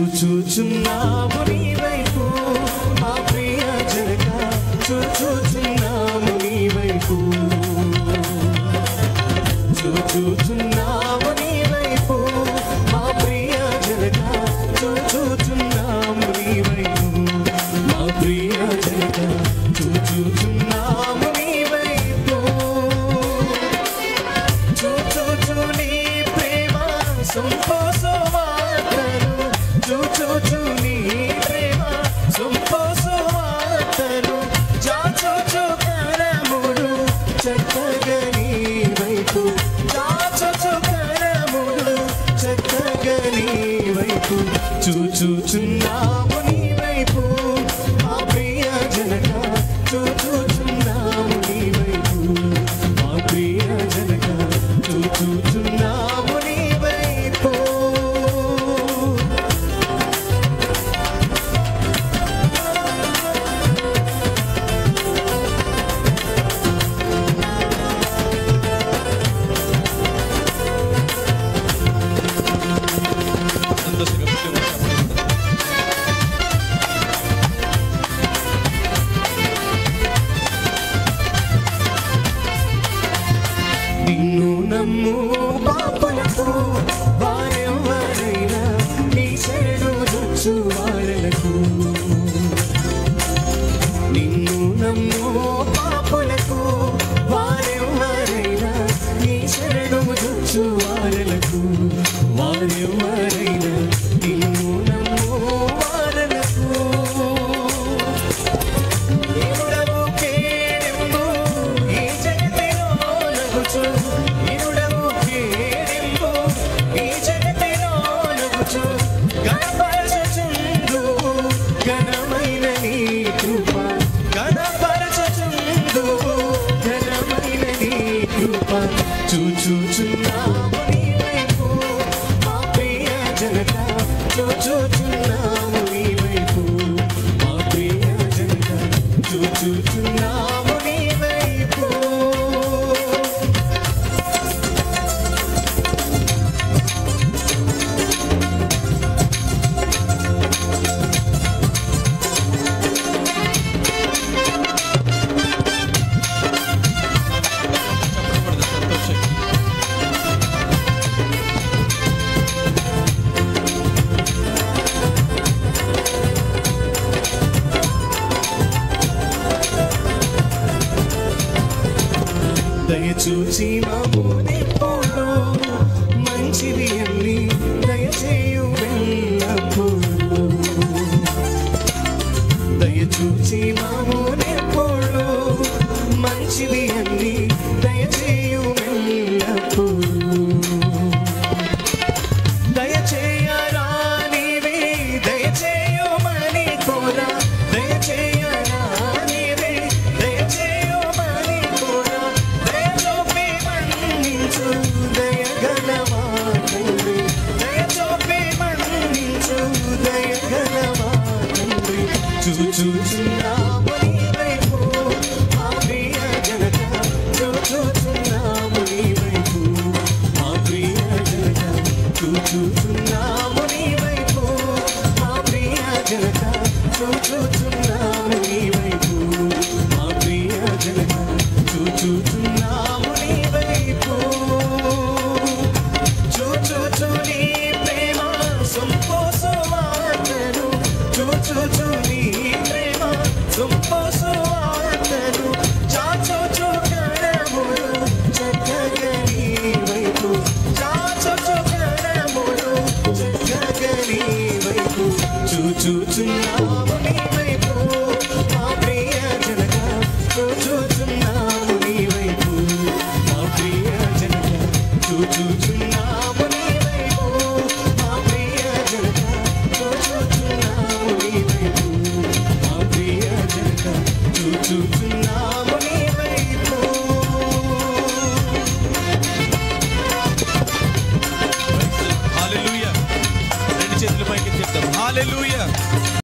చూచుచున్నాము నీ వైపు మా ప్రియ జనక, చూచుచున్నాము నీ వైపు, చూచుచున్నాము నీ వైపు మా ప్రియ జనక, చూచుచున్నాము నీ వైపు మా ప్రియ జనక, చూచుచున్నాము నీ వైపు, చూచుచు నీ ప్రేమ సంపోసువార్తను, చూచుచు నీ ప్రేమ సంపోసువార్తను, చాచుచు కరములు చక్కగా నీ వైపు, చాచుచు కరములు చక్కగా నీ వైపు, చూచుచున్నాము నీ వైపు మా ప్రియ జనక, చూచుచున్నాము నీ వైపు మా ప్రియ జనక, చూచుచున్నాము నీ వైపు. నిన్ను నమ్ము పాపలకు వారెవరైనా నీ శరణు జొచ్చు వారలకు, నిన్ను నమ్ము పాపలకు వారెవరైనా నీ శరణు జొచ్చు వారలకు, వారెవరైనా నిన్ను నమ్ము వారలకు, ఇరుడవు కేడెంబు ఈ జగతిలో నగుచు, ఇరుడవు కేడెంబు ఈ జగతిలో నగుచు, గణపరచుచుండు ఘనమైన నీ కృప, గణపరచుచుండు ఘనమైన నీ కృప, చూచుచున్నాము నీ వైపు మా ప్రియ జనక, చూచుచున్నాము నీ వైపు మా ప్రియ జనక, చూచుచున్నాము నీ వైపు. దయచూచి మామూనెప్పుడు మంచిది అన్ని దయచేయు వెళ్ళప్పుడు, దయచూచి మామూనెప్పుడు మంచిది అన్ని దయచేయు వెళ్ళప్పుడు, దయచేయరా నీవే దయచేయమని కోరా, దయచేయరా నీవే దయచేయమని కోరా, దయచూపి మన్నించు దయగలవా తండ్రి, దయచూపి మన్నించు దయగలవా తండ్రి, చూచుచున్నాము నీ వైపు మా ప్రియ జనక, చూచుచున్నాము నీ వైపు మా ప్రియ జనక, చూచుచున్నాము నీ వైపు మా ప్రియ జనక, చూచుచున్నాము నీ వైపు మా ప్రియ జనక, చూచుచున్నాము నీ వైపు, చూచుచు నీ ప్రేమ సంపోసువార్తను, చూచుచు నీ ప్రేమ సంపోసువార్తను, చాచుచు కరములు చక్కగా నీ వైపు, చాచుచు కరములు చక్కగా నీ వైపు, చూచు చూచున్నావు నీ మహిమ